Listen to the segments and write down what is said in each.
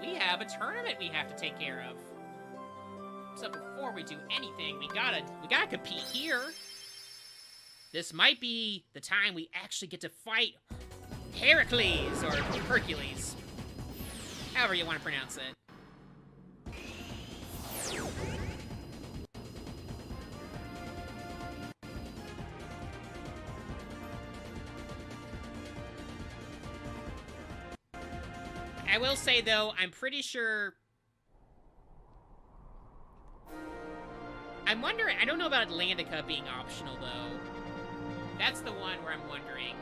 we have a tournament we have to take care of. So before we do anything, we gotta compete here. This might be the time we actually get to fight Heracles, or Hercules. However you want to pronounce it. I will say, though, I'm pretty sure... I'm wondering... I don't know about Atlantica being optional, though. That's the one where I'm wondering.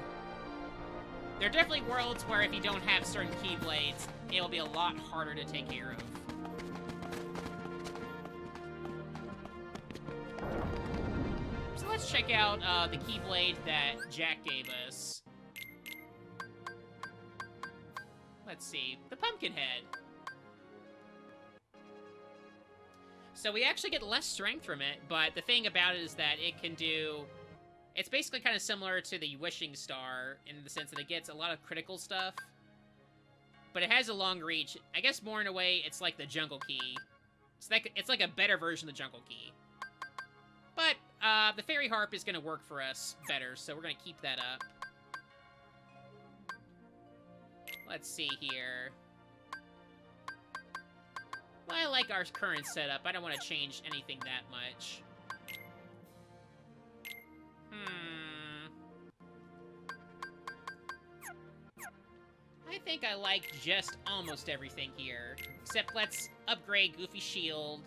There are definitely worlds where if you don't have certain Keyblades, it'll be a lot harder to take care of. So let's check out the Keyblade that Jack gave us. Let's see. The Pumpkinhead. So we actually get less strength from it, but the thing about it is that it can do... It's basically kind of similar to the Wishing Star in the sense that it gets a lot of critical stuff. But it has a long reach. I guess more in a way, it's like the Jungle Key. It's like a better version of the Jungle Key. But the Fairy Harp is going to work for us better, so we're going to keep that up. Let's see here. Well, I like our current setup. I don't want to change anything that much. I think I like just almost everything here. Except let's upgrade Goofy Shield.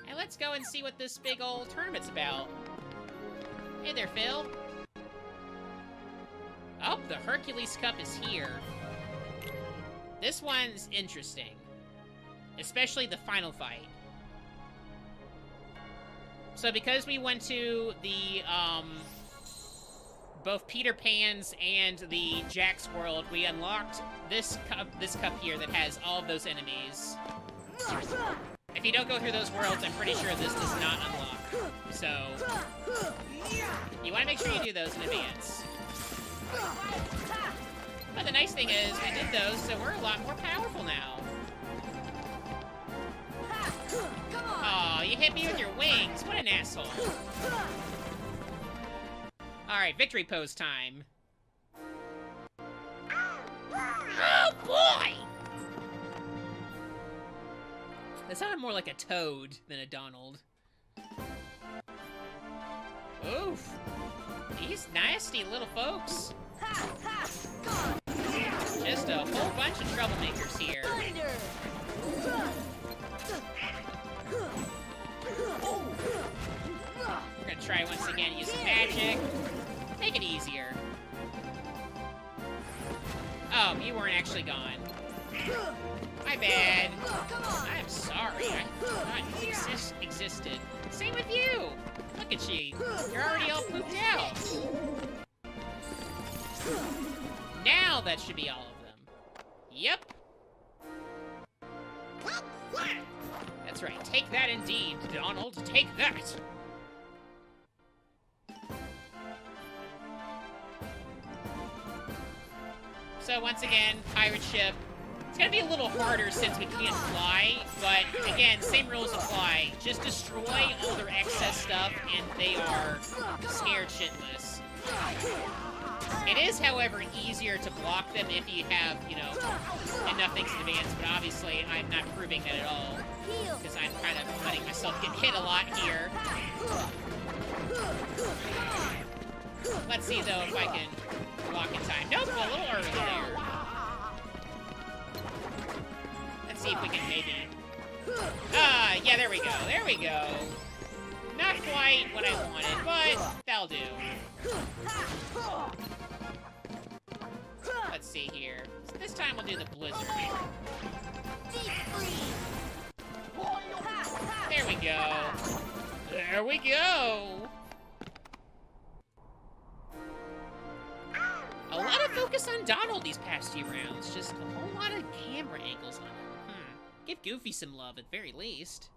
And let's go and see what this big old tournament's about. Hey there, Phil. Oh, the Hercules Cup is here. This one's interesting. Especially the final fight. So because we went to the, both Peter Pan's and the Jack's world, we unlocked this cup here that has all of those enemies. If you don't go through those worlds, I'm pretty sure this does not unlock. So, you want to make sure you do those in advance. But the nice thing is, we did those, so we're a lot more powerful now. Aw, you hit me with your wings. What an asshole. Alright, victory pose time. Oh, boy! That sounded more like a Toad than a Donald. Oof. These nasty little folks. Just a whole bunch of troublemakers here. We're gonna try once again using magic. Make it easier. Oh, you weren't actually gone. My bad. I'm sorry. I forgot you existed. Same with you. Look at you. You're already all pooped out. Now that should be all of them. Yep. That's right. Take that indeed, Donald. Take that. So once again, pirate ship. It's gonna be a little harder since we can't fly, but again, same rules apply. Just destroy all their excess stuff and they are scared shitless. It is, however, easier to block them if you have, you know, enough things in advance, but obviously I'm not proving that at all, because I'm kind of letting myself get hit a lot here. Let's see, though, if I can block in time. Nope, a little early there. Let's see if we can maybe... yeah, there we go, there we go. Not quite what I wanted, but that'll do. Let's see here. So this time we'll do the blizzard. There we go. There we go. A lot of focus on Donald these past few rounds. Just a whole lot of camera angles on him. Give Goofy some love at very least.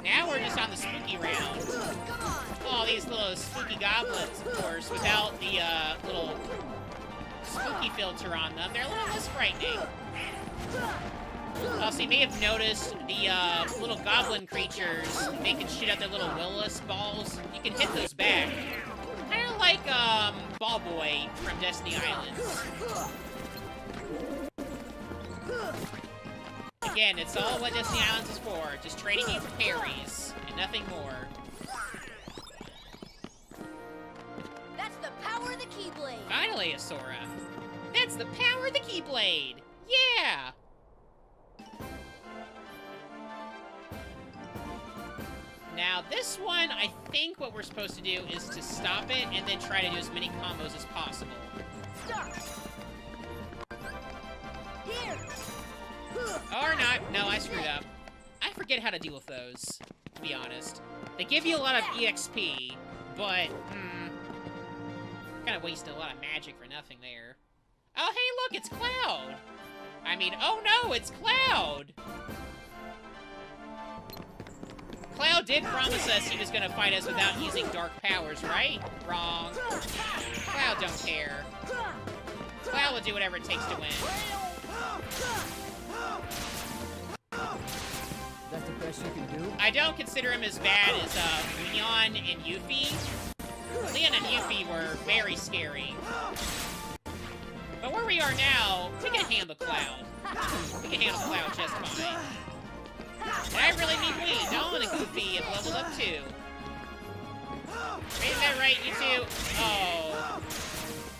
Now we're just on the spooky round. All these little spooky goblins, of course, without the little spooky filter on them. They're a little less frightening. Also, you may have noticed the little goblin creatures, they can shoot out their little Willis balls. You can hit those back. Kind of like Ball Boy from Destiny Islands. Again, it's all what Destiny Islands is for. Just trading you for parries, and nothing more. That's the power of the Keyblade! Finally, Asura. That's the power of the Keyblade! Yeah! Now, this one, I think what we're supposed to do is to stop it and then try to do as many combos as possible. Stop! Here! Or not. No, I screwed up. I forget how to deal with those, to be honest. They give you a lot of EXP, but, kind of wasted a lot of magic for nothing there. Oh, hey, look, it's Cloud! I mean, oh no, it's Cloud! Cloud did promise us he was gonna fight us without using dark powers, right? Wrong. Cloud don't care. Cloud will do whatever it takes to win. That's the best you can do? I don't consider him as bad as Leon and Yuffie. Leon and Yuffie were very scary. But where we are now, we can handle Cloud. We can handle Cloud just fine. And I really mean we. Donald and Goofy have leveled up too. Is that right, you two? Oh.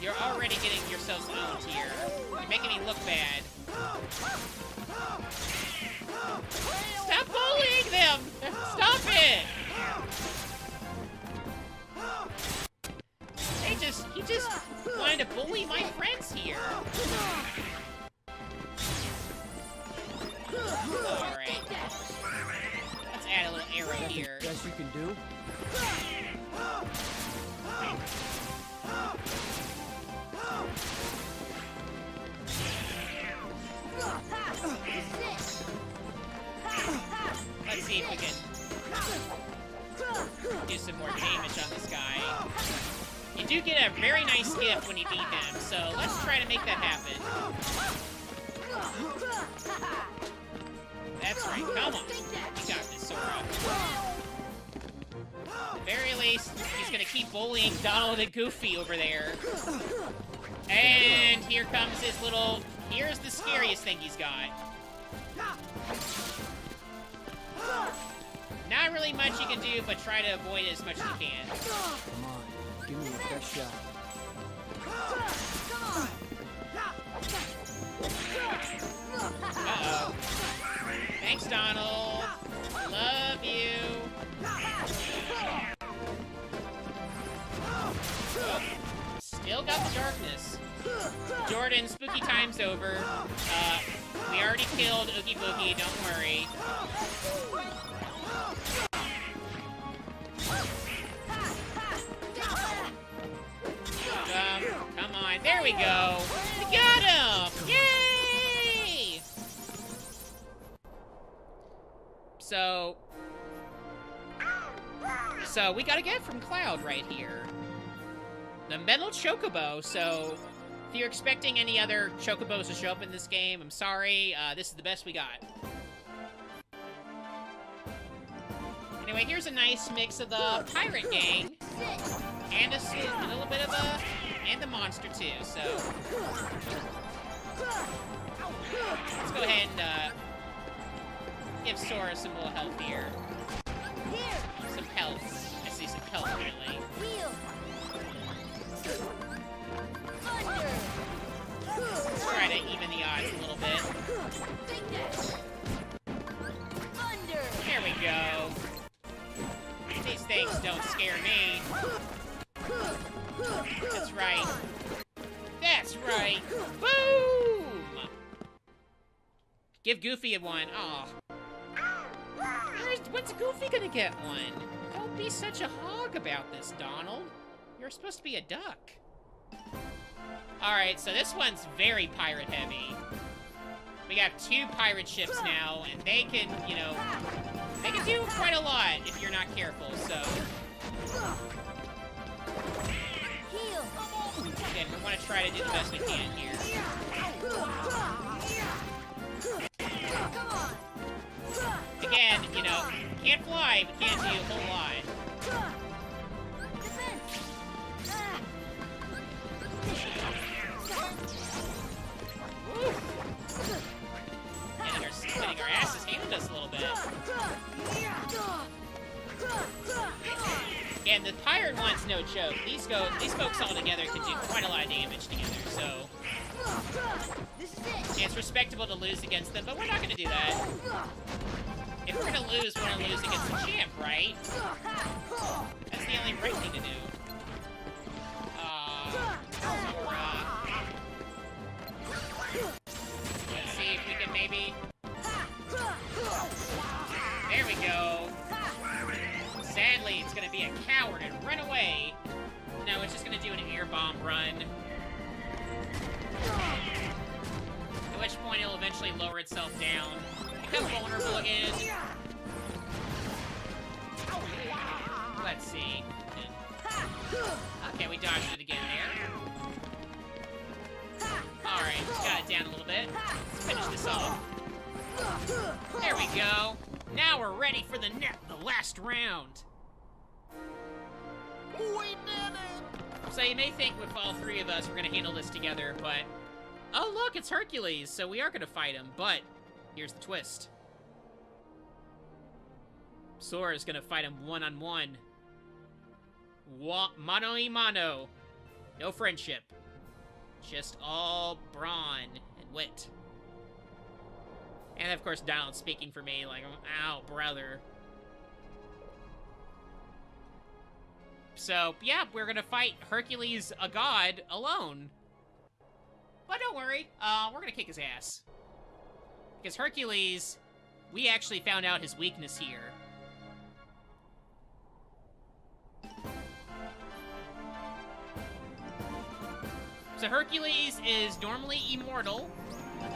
You're already getting yourselves owned here. You're making me look bad. Stop bullying them! Stop it! He just wanted to bully my friends here. Alright. Let's add a little arrow here. Best you can do? Let's see if we can do some more damage on this guy. You do get a very nice gift when you beat him, so let's try to make that happen. That's right, come on. You got this, Sora. At the very least, he's gonna keep bullying Donald and Goofy over there. And here comes his little... Here's the scariest thing he's got. Not really much you can do, but try to avoid it as much as you can. Come on, give me your best shot. Uh-oh. Thanks, Donald. Love you. Oh, still got the darkness. Jordan, spooky time's over. We already killed Oogie Boogie, don't worry. Come on, there we go. We got him! Yay! So we got a gift from Cloud right here. The Metal Chocobo, so if you're expecting any other Chocobos to show up in this game, I'm sorry, this is the best we got. Anyway, here's a nice mix of the Pirate Gang, and a little bit of and the Monster too, so... Let's go ahead and, give Sora some little health here. Some health. I see some health, really. Let's try to even the odds a little bit. There we go. These things don't scare me. That's right. That's right. Boom! Give Goofy one. Aw. When's Goofy gonna get one? Don't be such a hog about this, Donald. You're supposed to be a duck. Alright, so this one's very pirate heavy. We got 2 pirate ships now, and they can, you know, They can do quite a lot if you're not careful, so... Heal. Again, we want to try to do the best we can here. Come on. Again, you know, can't fly, but can't do a whole lot. Defense. Woo! Getting our asses handed us a little bit. Again, the pirate one's no joke. These folks all together can do quite a lot of damage together, so... Yeah, it's respectable to lose against them, but we're not going to do that. If we're going to lose, we're going to lose against the champ, right? That's the only right thing to do. Let's see if we can maybe... There we go. Sadly, it's going to be a coward and run away. No, it's just going to do an air bomb run. At which point it'll eventually lower itself down. Become vulnerable again. Let's see. Okay, we dodged it again there. Alright, got it down a little bit. Let's finish this off. There we go. Now we're ready for the last round. We did it! So you may think with all three of us we're gonna handle this together, but... Oh look, it's Hercules, so we are gonna fight him, but... Here's the twist. Sora is gonna fight him one-on-one. Mano y mano. No friendship. Just all brawn and wit. And of course Donald's speaking for me, like, ow, brother. So, yeah, we're gonna fight Hercules, a god, alone. But don't worry, we're gonna kick his ass. Because Hercules, we actually found out his weakness here. So Hercules is normally immortal,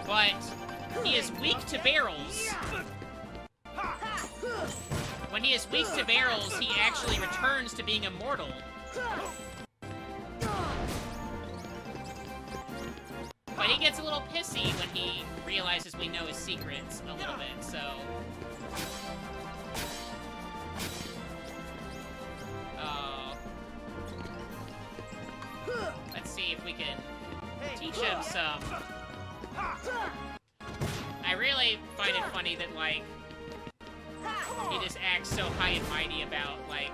but he is weak to barrels. When he is weak to barrels, he actually returns to being immortal. But he gets a little pissy when he realizes we know his secrets a little bit, so... Let's see if we can teach him some... I really find it funny that, like, he just acts so high and mighty about, like...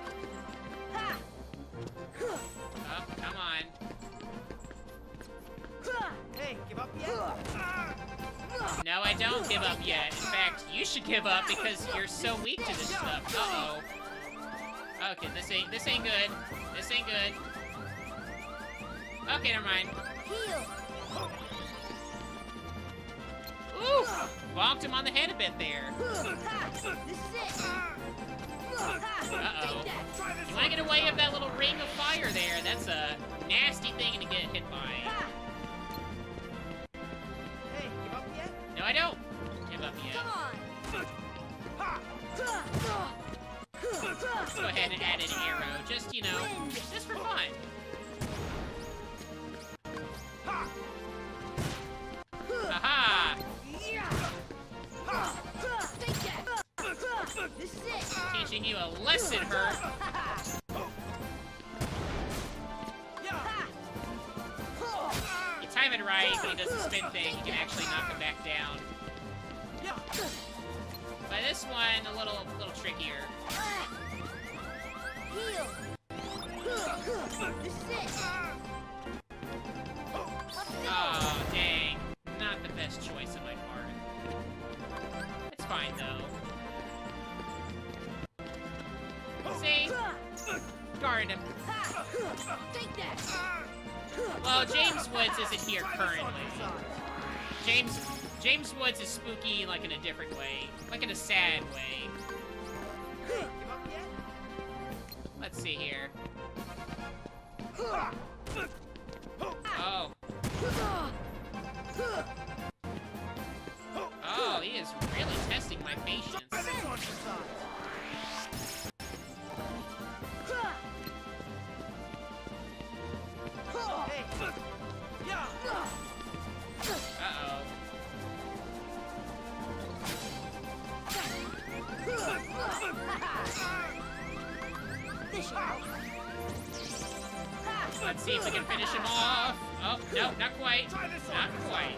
Oh, come on. Hey, give up yet? No, I don't give up yet. In fact, you should give up because you're so weak to this stuff. Uh-oh. Okay, this ain't good. This ain't good. Okay, never mind. Heal. Ooh! Bonked him on the head a bit there. This is it. Uh-oh. You want to get away of that little ring of fire there? That's a nasty thing to get hit by. Hey, give up yet? No, I don't give up yet. Come on. Let's go ahead and add an arrow. Just, you know, just for fun. Aha! This is it. Teaching you a lesson, Herc. You time it right when he does the spin thing, you can actually knock him back down. But this one, a little trickier. Heal. This is it. Oh, dang. Not the best choice on my part. It's fine, though. See? Guard him. Take that. Well, James Woods isn't here currently. James Woods is spooky, like, in a different way. Like, in a sad way. Let's see here. Oh. Oh, he is really testing my patience. Try this on for size. Hey. Yeah. Uh-oh. This should help. Let's see if we can finish him off. Oh, no, not quite. Try this on Not for quite.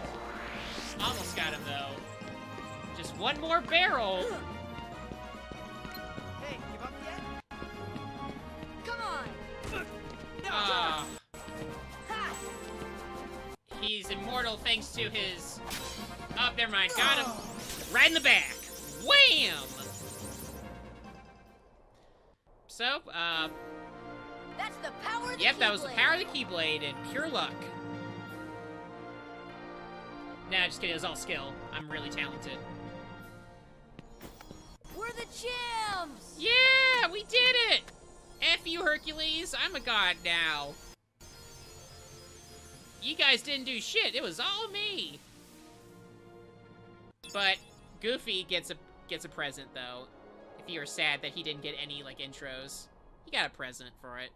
Almost got him, though. Just one more barrel. Hey, give up yet? Come on. Ah. Ha! He's immortal thanks to his... Oh, never mind. Got him. Right in the back. Wham! So, That's the power of the yep, that was the Keyblade. power of the Keyblade and pure luck. Nah, just kidding. It was all skill. I'm really talented. We're the champs! Yeah, we did it! F you, Hercules. I'm a god now. You guys didn't do shit. It was all me. But Goofy gets a present, though. If you were sad that he didn't get any, like, intros. He got a present for it.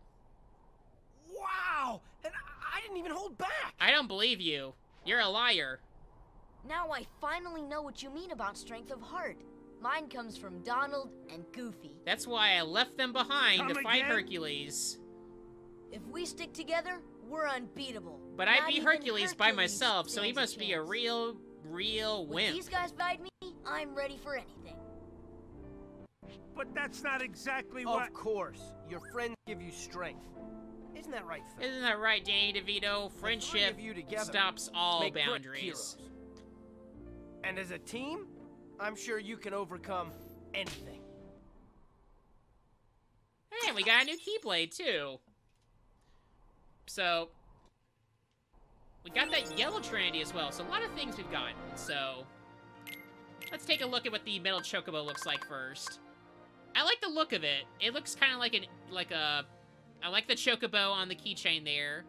Wow! And I didn't even hold back! I don't believe you. You're a liar. Now I finally know what you mean about strength of heart. Mine comes from Donald and Goofy. That's why I left them behind Come to fight again? Hercules. If we stick together, we're unbeatable. But I'd Not be even Hercules by Hercules myself, so he stands must be a chance. real When wimp. these guys fight me, I'm ready for anything. But that's not exactly Of course. Your friends give you strength. Isn't that right, Phil? Isn't that right, Danny DeVito? three Friendship of you together stops all make great boundaries. heroes. And as a team, I'm sure you can overcome anything. Hey, we got a new Keyblade, too. So, we got that yellow Trinity as well, so a lot of things we've gotten. So, let's take a look at what the metal chocobo looks like first. I like the look of it. It looks kind of like I like the chocobo on the keychain there.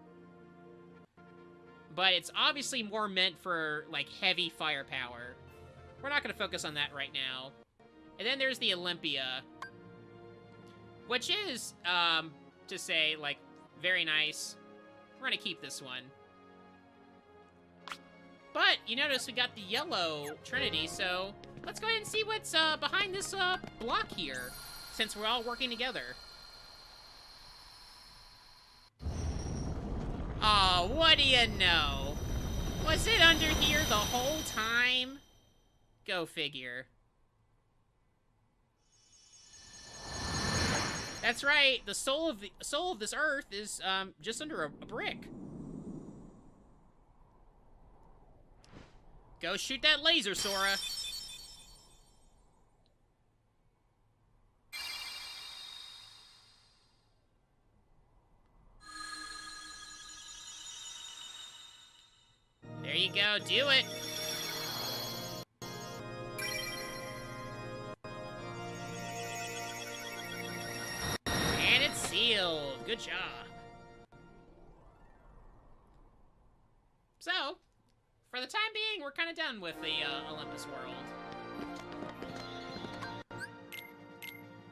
But it's obviously more meant for, like, heavy firepower. We're not going to focus on that right now. And then there's the Olympia. Which is, to say, like, very nice. We're going to keep this one. But, you notice we got the yellow Trinity, so let's go ahead and see what's behind this block here, since we're all working together. Aw, what do you know? Was it under here the whole time? Go figure. That's right, the soul of this earth is just under a brick. Go shoot that laser, Sora. There you go, do it. And it's sealed. Good job. So, for the time being, we're kind of done with the Olympus world.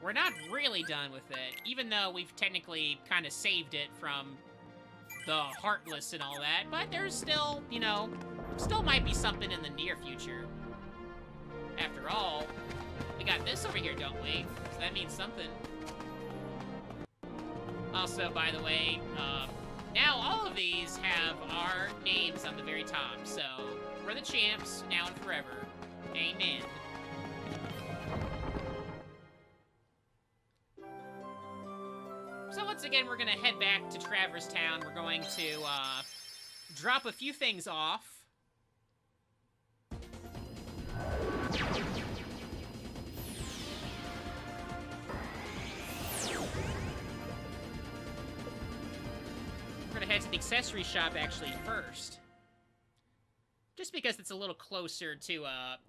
We're not really done with it, even though we've technically kind of saved it from the Heartless and all that, but there's still, you know, still might be something in the near future. After all, we got this over here, don't we? So that means something. Also, by the way, now all of these have our names on the very top, so we're the champs now and forever. Amen. So once again, we're gonna head back to Traverse Town. We're going to drop a few things off. We're gonna head to the accessory shop actually first. Just because it's a little closer to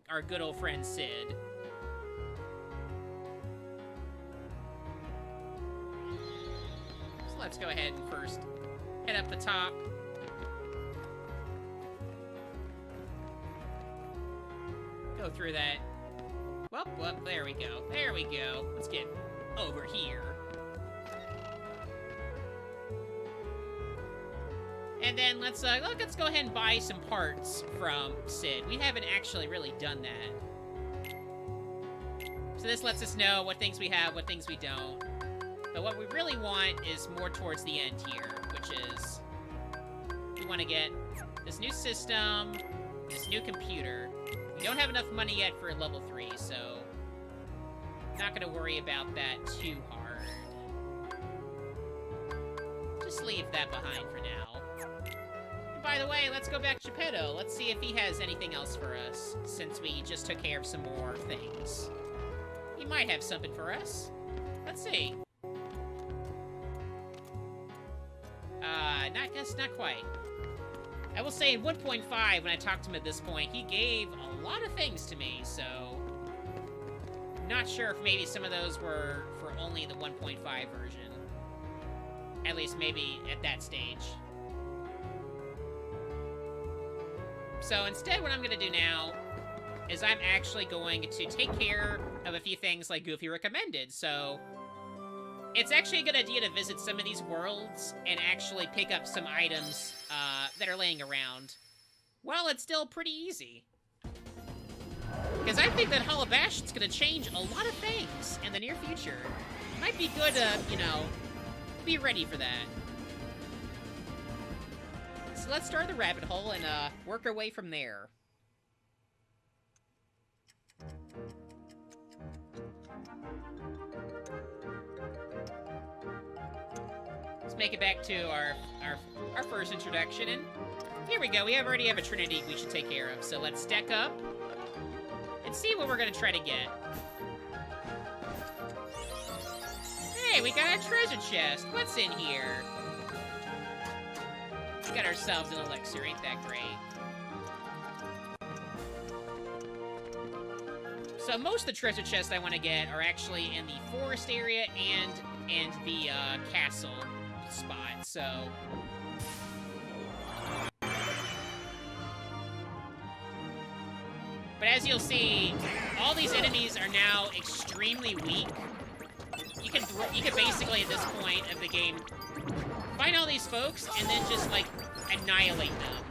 our good old friend Sid. So let's go ahead and first head up the top. Go through that. up, up. There we go. There we go. Let's get over here. And then let's go ahead and buy some parts from Sid. We haven't actually really done that. So this lets us know what things we have, what things we don't. But what we really want is more towards the end here, which is we want to get this new system, this new computer. We don't have enough money yet for level 3, so I'm not going to worry about that too hard. Just leave that behind for now. And by the way, let's go back to Geppetto. Let's see if he has anything else for us, since we just took care of some more things. He might have something for us. Let's see. Not quite. I will say in 1.5, when I talked to him at this point, he gave a lot of things to me, so I'm not sure if maybe some of those were for only the 1.5 version. At least maybe at that stage. So instead, what I'm going to do now is I'm actually going to take care of a few things like Goofy recommended, so it's actually a good idea to visit some of these worlds and actually pick up some items that are laying around. Well, it's still pretty easy. Because I think that Hall of Bash is going to change a lot of things in the near future. Might be good to, you know, be ready for that. So let's start the rabbit hole and work our way from there. Make it back to our first introduction, and here we go. We already have a Trinity we should take care of, so let's stack up and see what we're gonna try to get. Hey, we got a treasure chest. What's in here? We got ourselves an elixir. Ain't that great? So most of the treasure chests I want to get are actually in the forest area and the castle spot, so but as you'll see, all these enemies are now extremely weak. You can basically at this point of the game find all these folks and then just like annihilate them.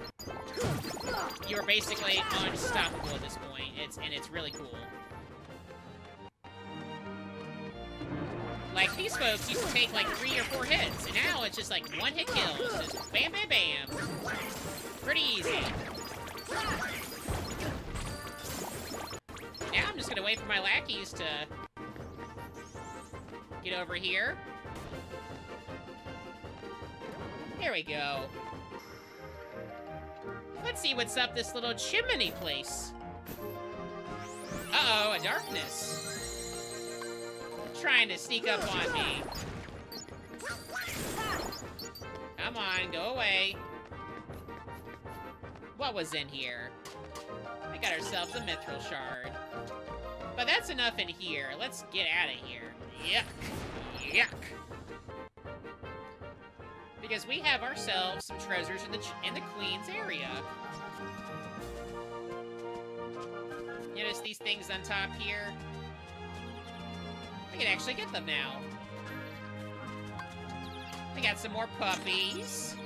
You're basically unstoppable at this point. It's really cool. Like, these folks used to take, like, 3 or 4 hits, and now it's just, like, one-hit kills. Just bam, bam, bam. Pretty easy. Now I'm just gonna wait for my lackeys to get over here. Here we go. Let's see what's up this little chimney place. Uh-oh, a darkness. Trying to sneak up on me. Come on, go away. What was in here? We got ourselves a mithril shard. But that's enough in here. Let's get out of here. Yuck. Yuck. Because we have ourselves some treasures in the Queen's area. Notice these things on top here? I can actually get them now. We got some more puppies.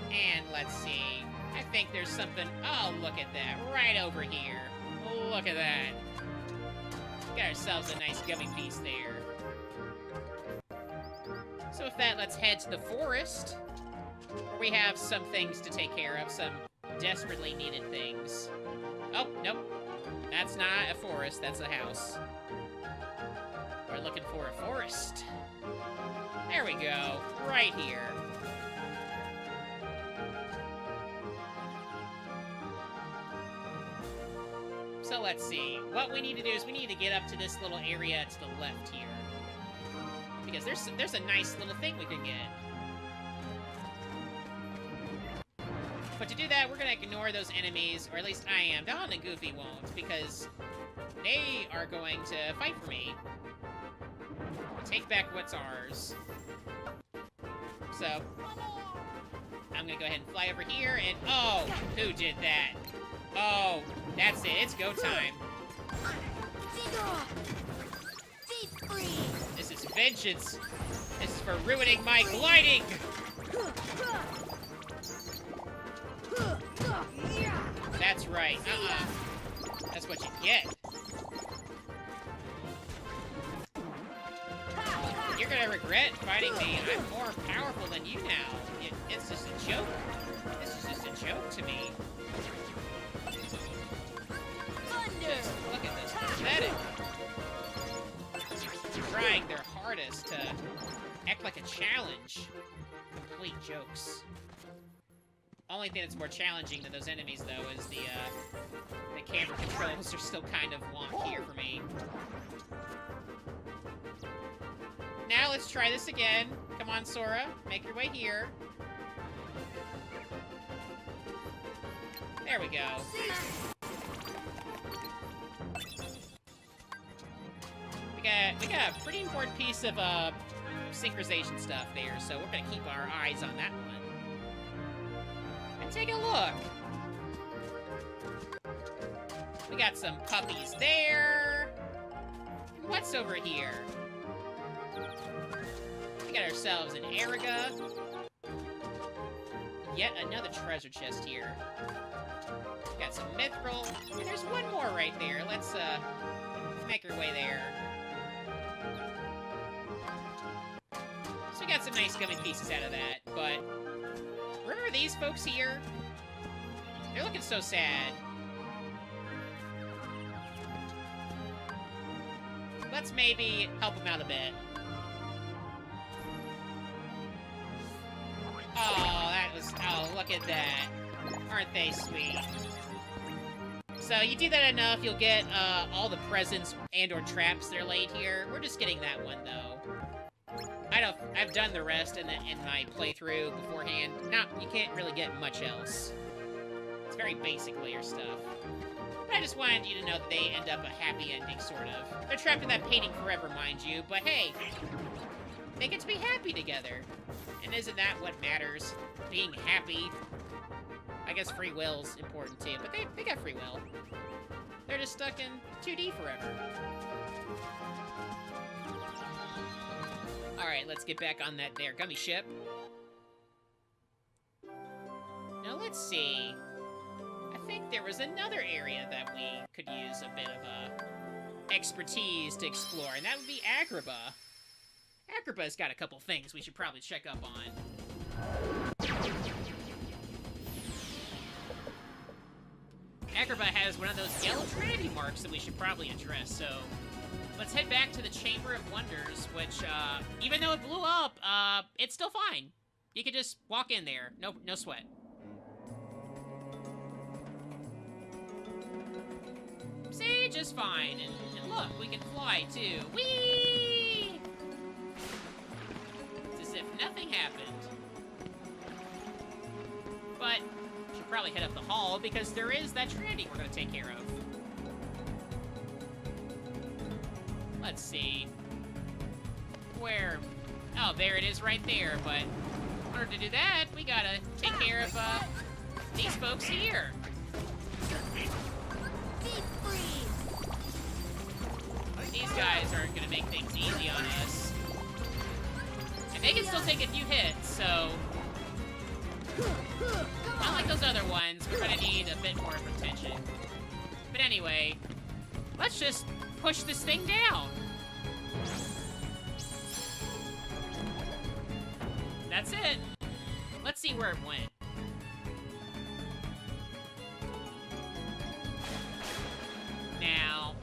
And let's see. I think there's something... Oh, look at that. Right over here. Look at that. Got ourselves a nice gummy piece there. So with that, let's head to the forest, where we have some things to take care of. Some desperately needed things. Oh, nope. That's not a forest, that's a house. We're looking for a forest. There we go. Right here. So let's see. What we need to do is we need to get up to this little area to the left here. Because there's a nice little thing we can get. But to do that, we're going to ignore those enemies, or at least I am. Donald and Goofy won't, because they are going to fight for me. Take back what's ours. So, I'm I'm gonna go ahead and fly over here, and oh, who did that? Oh, that's it. It's go time. This is vengeance. This is for ruining my gliding. That's right. That's what you get. You're gonna regret fighting me. I'm more powerful than you now. It's just a joke. This is just a joke to me. Just look at this. Pathetic. Trying their hardest to act like a challenge. Complete jokes. Only thing that's more challenging than those enemies, though, is the camera controls are still kind of wonk here for me. Now let's try this again. Come on, Sora. Make your way here. There we go. We got a pretty important piece of synchronization stuff there, so we're gonna keep our eyes on that one. And take a look. We got some puppies there. What's over here? We got ourselves an Eriga. Yet another treasure chest here. Got some mithril. And there's one more right there. Let's make our way there. So we got some nice gummy pieces out of that, but remember these folks here? They're looking so sad. Let's maybe help them out a bit. Oh, look at that. Aren't they sweet? So you do that enough, you'll get all the presents and or traps that are laid here. We're just getting that one, though. I've done the rest in my playthrough beforehand. You can't really get much else. It's very basic layer stuff. But I just wanted you to know that they end up a happy ending, sort of. They're trapped in that painting forever, mind you, but hey, they get to be happy together. And isn't that what matters? Being happy. I guess free will's important too, but they got free will. They're just stuck in 2D forever. Alright, let's get back on that there gummy ship. Now let's see. I think there was another area that we could use a bit of expertise to explore, and that would be Agrabah. Agrabah's got a couple things we should probably check up on. Agrabah has one of those yellow trinity marks that we should probably address, so let's head back to the Chamber of Wonders, which, even though it blew up, it's still fine. You can just walk in there. No sweat. See, just fine. And look, we can fly, too. Whee! It's as if nothing happened. But we should probably head up the hall, because there is that trinity we're going to take care of. Let's see. Where? Oh, there it is right there, but in order to do that, we gotta take care of, these folks here. These guys aren't gonna make things easy on us. And they can still take a few hits, so... Not like those other ones, we're gonna need a bit more attention. But anyway, let's just push this thing down. That's it. Let's see where it went. Now,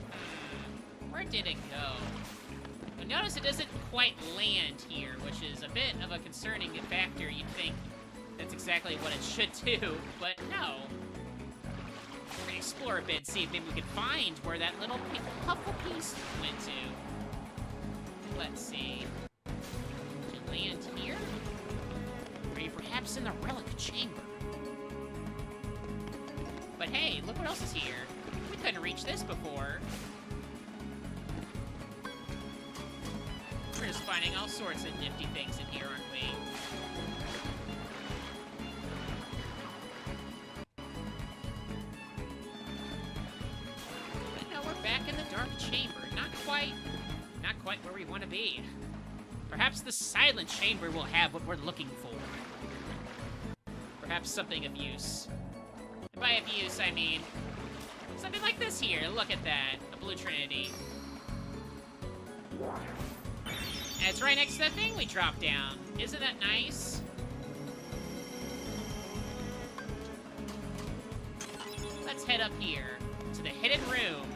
where did it go? You'll notice it doesn't quite land here, which is a bit of a concerning factor. You'd think that's exactly what it should do, but no. We're gonna explore a bit, see if maybe we can find where that little couple piece went to. Let's see. Did it land here? Or are you perhaps in the relic chamber? But hey, look what else is here. We couldn't reach this before. We're just finding all sorts of nifty things in here, aren't we? the chamber. Not quite where we want to be. Perhaps the silent chamber will have what we're looking for. Perhaps something of use. And by of use, I mean something like this here. Look at that. A blue trinity. And it's right next to that thing we dropped down. Isn't that nice? Let's head up here to the hidden room.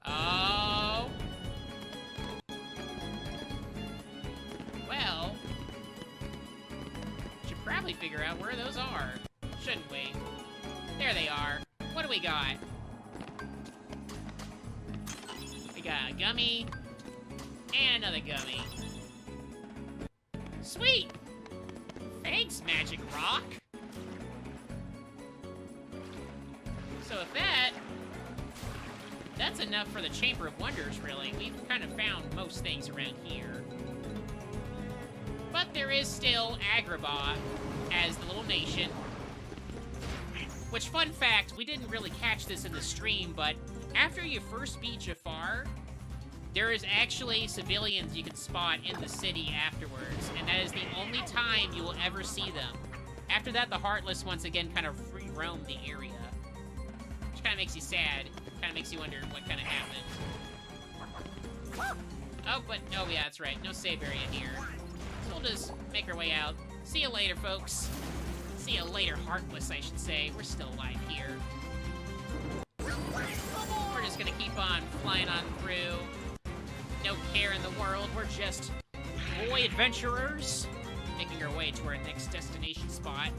Oh. Well, should probably figure out where those are, shouldn't we? There they are. What do we got? We got a gummy and another gummy. Sweet! Thanks, Magic Rock! So if that's enough for the Chamber of Wonders, really. We've kind of found most things around here. But there is still Agrabah as the little nation. Which, fun fact, we didn't really catch this in the stream, but after you first beat Jafar, there is actually civilians you can spot in the city afterwards, and that is the only time you will ever see them. After that, the Heartless once again kind of free roam the area. Which kind of makes you sad. Kind of makes you wonder what kind of happened. Oh yeah, that's right. No save area here. So we'll just make our way out. See you later, folks. See you later, Heartless, I should say. We're still alive here. We're just gonna keep on flying on through. No care in the world. We're just boy adventurers making our way to our next destination spot.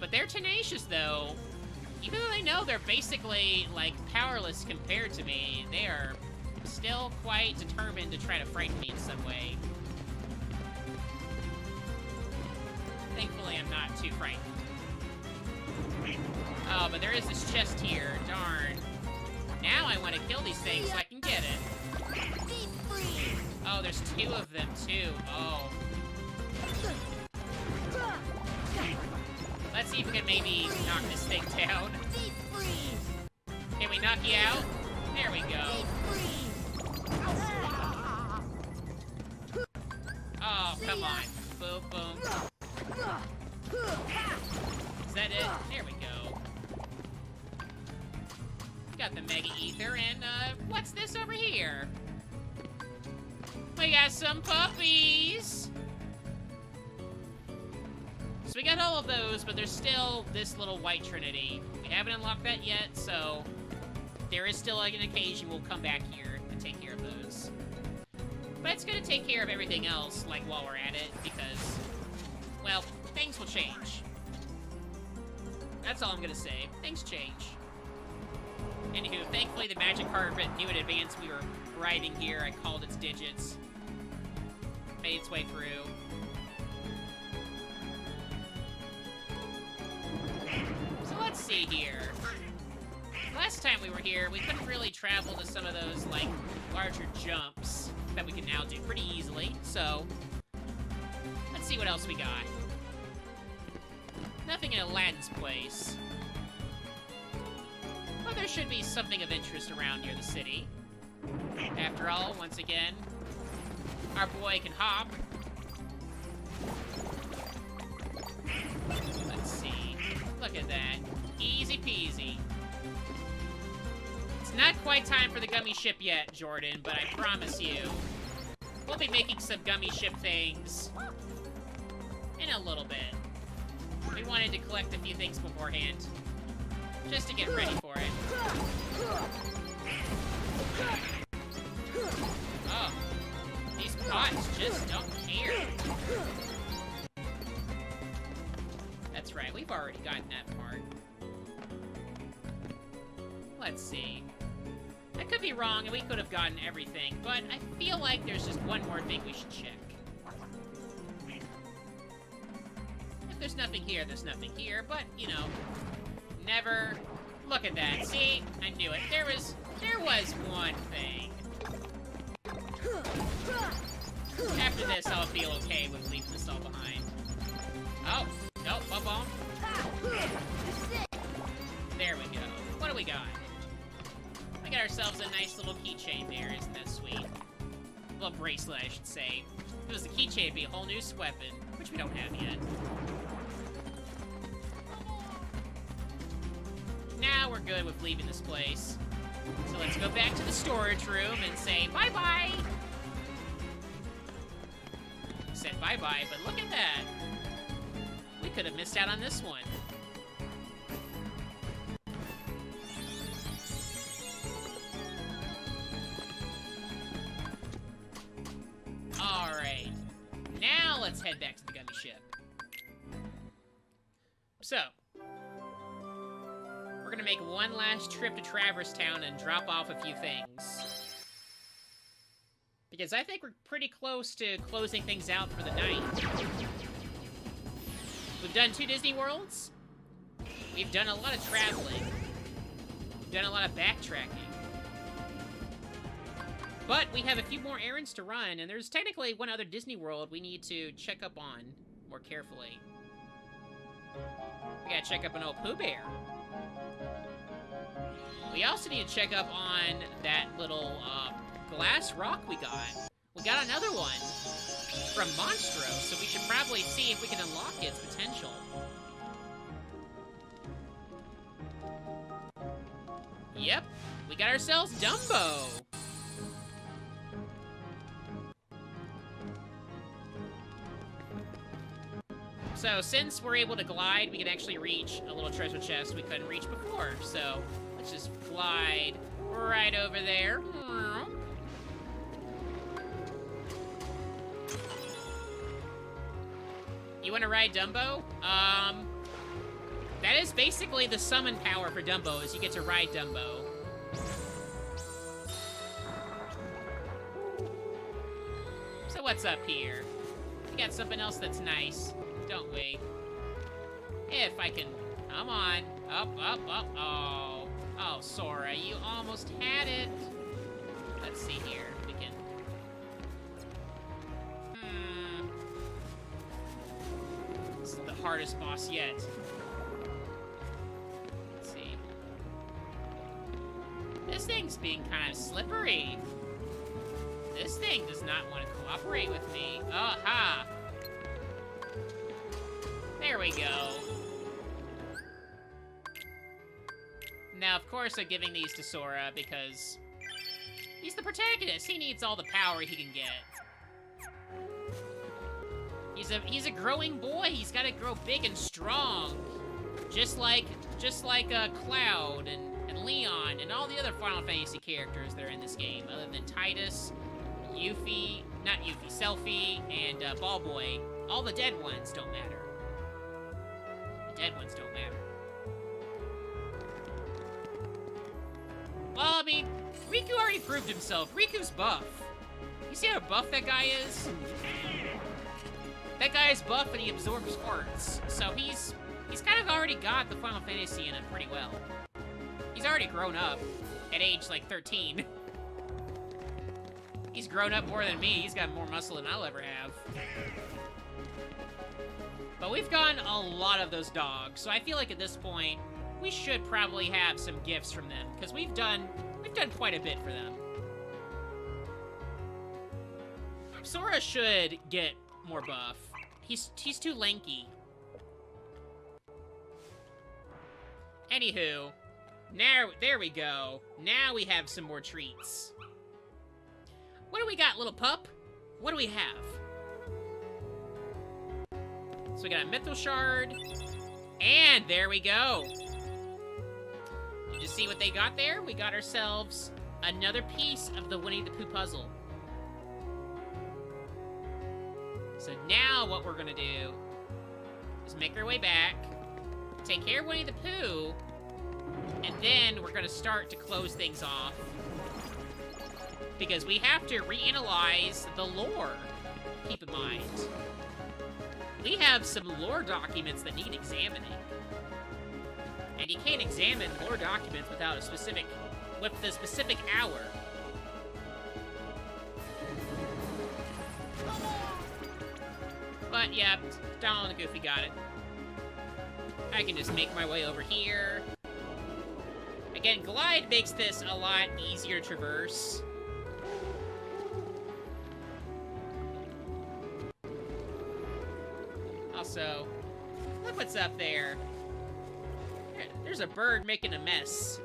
But they're tenacious, though. Even though they know they're basically, like, powerless compared to me, they are still quite determined to try to frighten me in some way. Thankfully, I'm not too frightened. Oh, but there is this chest here. Darn. Now I want to kill these things so I can get it. Oh, there's two of them, too. Oh. Let's see if we can maybe knock this thing down. Can we knock you out? There we go. Oh, come on. Boom, boom. Is that it? There we go. Got the Mega Ether, and, what's this over here? We got some puppies! So we got all of those, but there's still this little white trinity. We haven't unlocked that yet, so there is still, like, an occasion we'll come back here and take care of those. But it's gonna take care of everything else, like, while we're at it, because, well, things will change. That's all I'm gonna say. Things change. Anywho, thankfully the magic carpet knew in advance we were riding here. I called its digits. Made its way through. So let's see here. Last time we were here, we couldn't really travel to some of those, like, larger jumps that we can now do pretty easily. So, let's see what else we got. Nothing in Aladdin's place. Well, there should be something of interest around near the city. After all, once again, our boy can hop. Let's see. Look at that. Easy peasy. It's not quite time for the gummy ship yet, Jordan, but I promise you, we'll be making some gummy ship things in a little bit. We wanted to collect a few things beforehand, just to get ready for it. Oh, these pots just don't care. That's right, we've already gotten that part. Let's see. I could be wrong, and we could have gotten everything, but I feel like there's just one more thing we should check. If there's nothing here, there's nothing here, but, you know, never... Look at that, see? I knew it. There was one thing. After into this, I'll feel okay with leaving this all behind. Oh, no, bump. There we go. What do we got? We got ourselves a nice little keychain there, isn't that sweet? A little bracelet, I should say. If it was a keychain, it'd be a whole new weapon, which we don't have yet. Now we're good with leaving this place. So let's go back to the storage room and say bye-bye! Said bye-bye, but look at that! We could have missed out on this one. Alright. Now let's head back to the gummy ship. So, we're gonna make one last trip to Traverse Town and drop off a few things. Because I think we're pretty close to closing things out for the night. We've done 2 Disney Worlds. We've done a lot of traveling. We've done a lot of backtracking. But we have a few more errands to run, and there's technically one other Disney World we need to check up on more carefully. We gotta check up on old Pooh Bear. We also need to check up on that little glass rock we got. We got another one from Monstro, so we should probably see if we can unlock its potential. Yep, we got ourselves Dumbo. So, since we're able to glide, we can actually reach a little treasure chest we couldn't reach before. So, let's just glide right over there. You want to ride Dumbo? That is basically the summon power for Dumbo, is you get to ride Dumbo. So what's up here? We got something else that's nice, don't we? If I can... Come on. Up. Oh. Oh, Sora, you almost had it. Let's see here. We can... This is the hardest boss yet. Let's see. This thing's being kind of slippery. This thing does not want to cooperate with me. Aha! There we go. Now, of course, I'm giving these to Sora because he's the protagonist. He needs all the power he can get. He's a growing boy. He's got to grow big and strong, just like Cloud and Leon and all the other Final Fantasy characters that are in this game, other than Tidus, Selphie, and Ball Boy. All the dead ones don't matter. The dead ones don't matter. Well, I mean, Riku already proved himself. Riku's buff. You see how buff that guy is? That guy is buff and he absorbs hearts. So he's kind of already got the Final Fantasy in him pretty well. He's already grown up at age, like, 13. He's grown up more than me. He's got more muscle than I'll ever have. But we've gotten a lot of those dogs, so I feel like at this point, we should probably have some gifts from them, because we've done quite a bit for them. Sora should get more buff. He's too lanky. Anywho, now there we go. Now we have some more treats. What do we got, little pup? What do we have? So we got a Mythal Shard, and there we go. Did you see what they got there? We got ourselves another piece of the Winnie the Pooh puzzle. So now what we're gonna do is make our way back, take care of Winnie the Pooh, and then we're gonna start to close things off. Because we have to reanalyze the lore, keep in mind. We have some lore documents that need examining. And you can't examine lore documents with the specific hour. Yep, Donald and Goofy got it. I can just make my way over here. Again, glide makes this a lot easier to traverse. Also, look what's up there. There's a bird making a mess.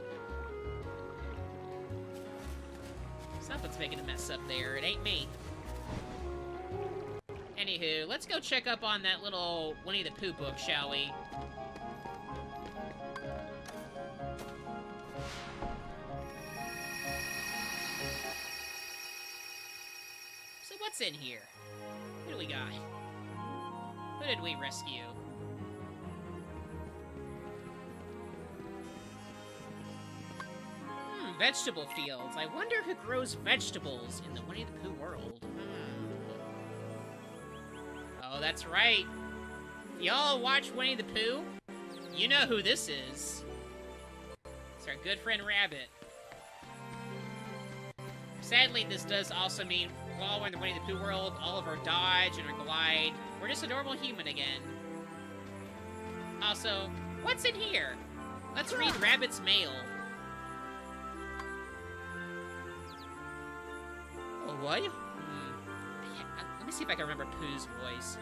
Something's making a mess up there. It ain't me. Anywho, let's go check up on that little Winnie the Pooh book, shall we? So what's in here? What do we got? Who did we rescue? Vegetable fields. I wonder who grows vegetables in the Winnie the Pooh world. Oh, that's right. Y'all watch Winnie the Pooh? You know who this is. It's our good friend Rabbit. Sadly, this does also mean while we're in the Winnie the Pooh world, all of our dodge and our glide, we're just a normal human again. Also, what's in here? Let's read Rabbit's mail. Oh, what? Let me see if I can remember Pooh's voice.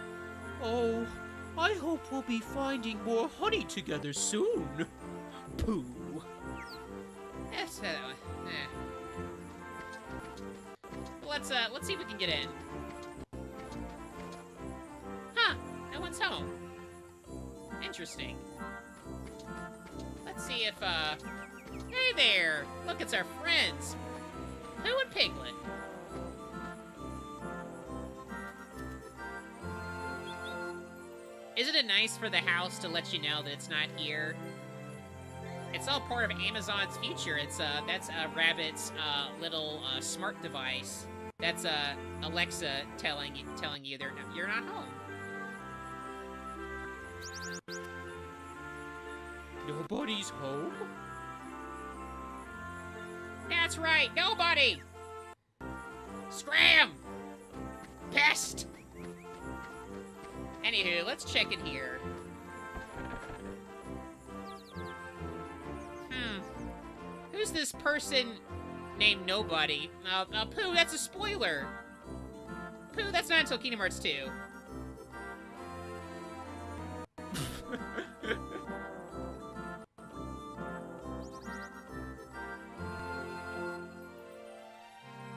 Oh, I hope we'll be finding more honey together soon, Pooh. That's let's see if we can get in. Huh, no one's home. Interesting. Let's see if, hey there! Look, it's our friends, Pooh and Piglet. Isn't it nice for the house to let you know that it's not here? It's all part of Amazon's future. That's Rabbit's little smart device. That's Alexa telling you you're not home. Nobody's home? That's right, nobody! Scram! Pest! Anywho, let's check in here. Who's this person named Nobody? Pooh, that's a spoiler! Pooh, that's not until Kingdom Hearts 2.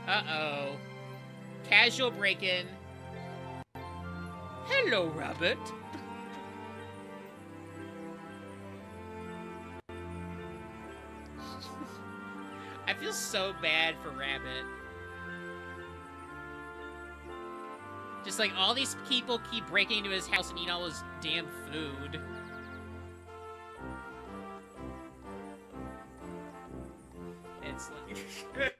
Uh-oh. Casual break-in. Hello, Rabbit. I feel so bad for Rabbit. Just like all these people keep breaking into his house and eating all his damn food. It's like...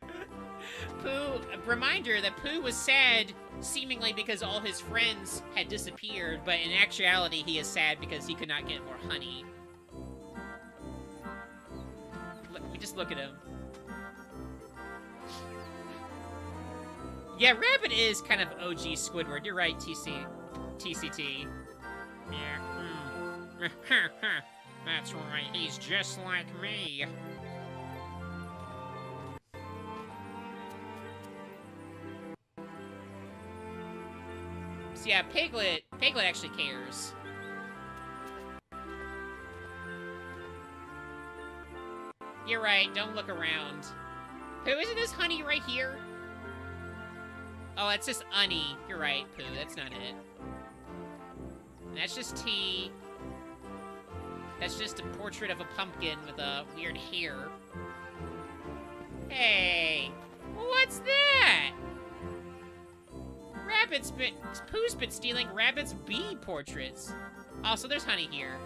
Pooh, a reminder that Pooh was sad seemingly because all his friends had disappeared, but in actuality he is sad because he could not get more honey. Just look at him. Yeah, Rabbit is kind of OG Squidward. You're right, TCT. Yeah. That's right, he's just like me. So yeah, Piglet actually cares. You're right, don't look around. Pooh, isn't this honey right here? Oh, it's just honey. You're right, Pooh, that's not it. That's just tea. That's just a portrait of a pumpkin with a weird hair. Hey, what's that? Pooh's been stealing Rabbit's bee portraits. Also, there's honey here.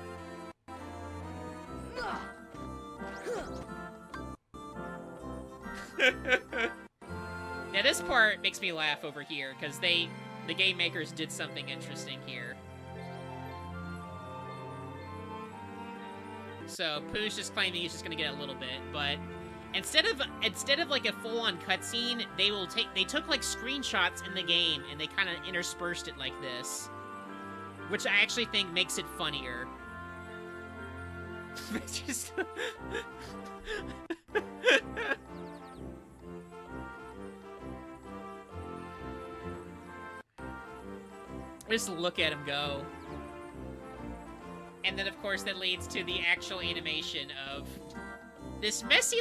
Now this part makes me laugh over here, because the game makers did something interesting here. So Pooh's just claiming he's just gonna get a little bit, but instead of like a full-on cutscene, they took like screenshots in the game and they kind of interspersed it like this. Which I actually think makes it funnier. Just... Just look at him go. And then, of course, that leads to the actual animation of this messy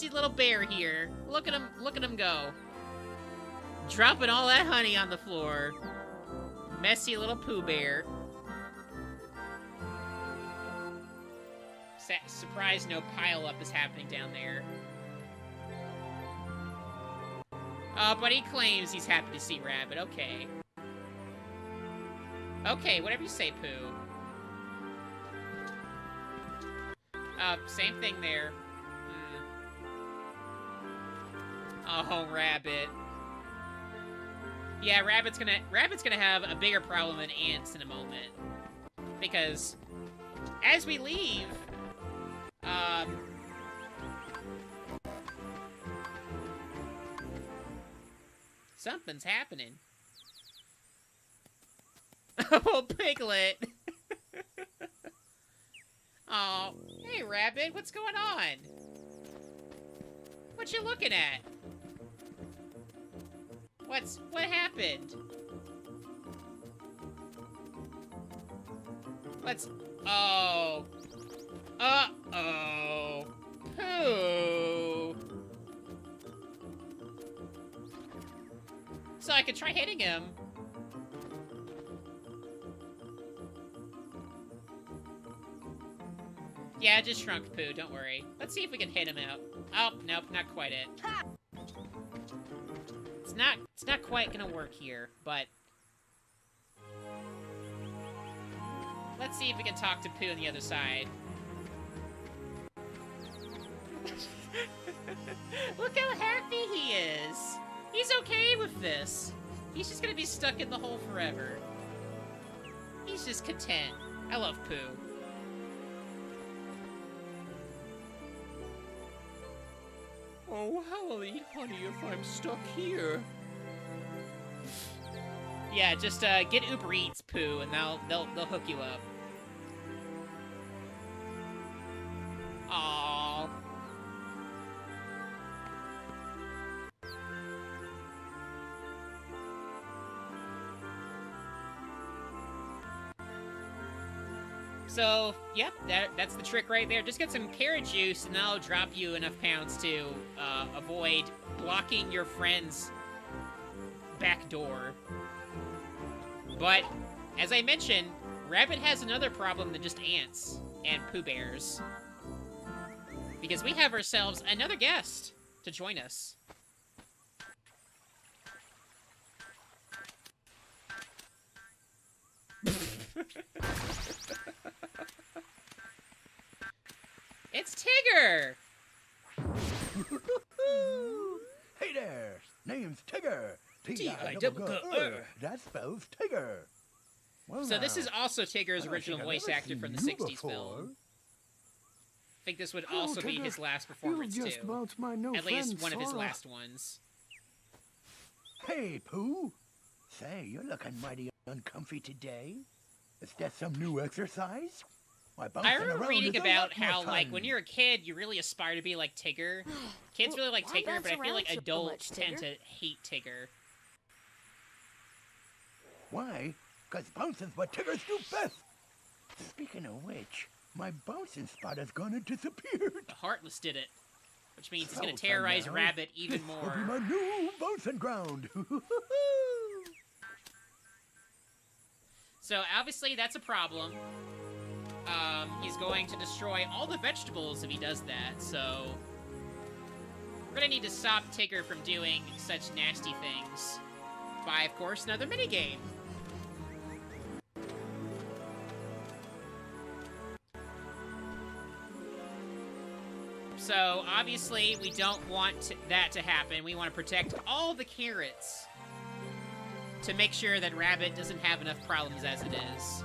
little bear here. Look at him go. Dropping all that honey on the floor. Messy little Pooh Bear. Surprised no pile-up is happening down there. Oh, but he claims he's happy to see Rabbit. Okay. Okay, whatever you say, Pooh. Same thing there. Oh, Rabbit. Yeah, Rabbit's gonna have a bigger problem than ants in a moment. Because as we leave, something's happening. Oh, Piglet! Oh, hey, Rabbit, what's going on? What you looking at? What happened? Oh. Uh-oh. Pooh. So I could try hitting him. Yeah, it just shrunk Pooh, don't worry. Let's see if we can hit him out. Oh, nope, not quite it. It's not quite gonna work here, but... Let's see if we can talk to Pooh on the other side. Look how happy he is! He's okay with this. He's just gonna be stuck in the hole forever. He's just content. I love Pooh. Oh, how I'll eat honey if I'm stuck here. Yeah, just get Uber Eats, Pooh, and they'll hook you up. Aww. So, yep, that's the trick right there. Just get some carrot juice, and that'll drop you enough pounds to avoid blocking your friend's back door. But, as I mentioned, Rabbit has another problem than just ants and Pooh Bears. Because we have ourselves another guest to join us. It's Tigger! Hey there! Name's Tigger! T-I-double-G-R. That spells Tigger. Well, So this now, is also Tigger's I don't original think I've voice ever actor from the seen you 60s before. film. I think this would Hello, also be Tigger. his last You're performance, just too. about my new At least friend, one of his Sora. last ones. Hey, Pooh! Say, you're looking mighty uncomfy today. Is that some new exercise? Why, I bouncing remember around reading is a about lot more how, like, fun. when you're a kid, you really aspire to be like Tigger. Kids really like Why Tigger, bounce but I feel around like so adults much, tend Tigger? to hate Tigger. Why? Because bouncing's what Tiggers do best. Speaking of which, my bouncing spot has gone and disappeared. The Heartless did it. Which means he's So gonna fun terrorize now. Rabbit even This more. will be my new bouncing ground. So obviously that's a problem. He's going to destroy all the vegetables if he does that, so... We're gonna need to stop Tigger from doing such nasty things. By, of course, another minigame. So, obviously, we don't want that to happen. We want to protect all the carrots to make sure that Rabbit doesn't have enough problems as it is.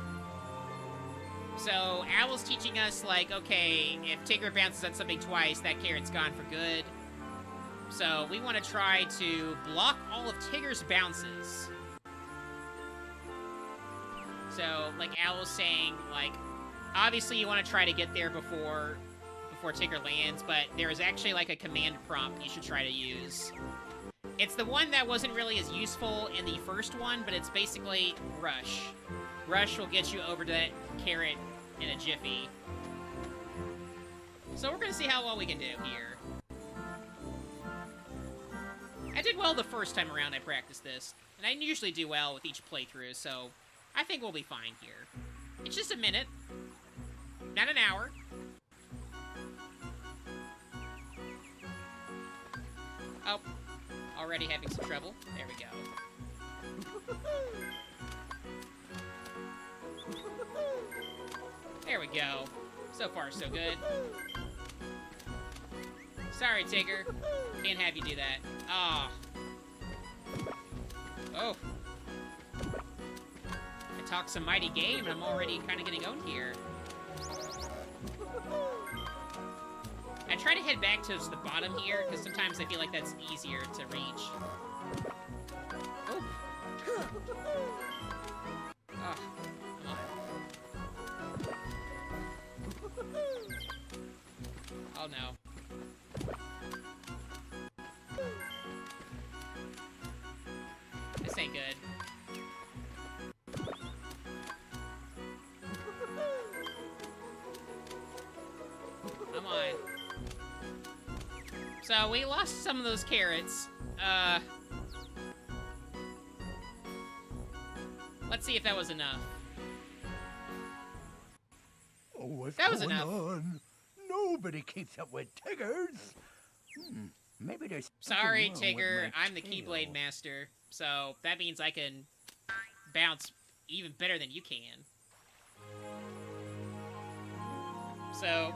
So, Owl's teaching us, like, okay, if Tigger bounces on something twice, that carrot's gone for good. So, we want to try to block all of Tigger's bounces. So, like Al was saying, like, obviously you want to try to get there before Tigger lands, but there is actually, like, a command prompt you should try to use. It's the one that wasn't really as useful in the first one, but it's basically Rush. Rush will get you over to that carrot in a jiffy. So we're going to see how well we can do here. I did well the first time around I practiced this, and I usually do well with each playthrough, so I think we'll be fine here. It's just a minute, not an hour. Oh, already having some trouble. There we go. There we go. So far, so good. Sorry, Tigger. Can't have you do that. Ah. Oh. I talked some mighty game, and I'm already kind of getting owned here. I try to head back to the bottom here, because sometimes I feel like that's easier to reach. Oh. Oh, come on. Oh, no. This ain't good. Come on. So, we lost some of those carrots. Let's see if that was enough. Oh, what's That was going enough. on? Nobody keeps up with Tiggers. Maybe there's Sorry, something wrong with Tigger. my I'm the Keyblade tail. Master, so that means I can bounce even better than you can. So,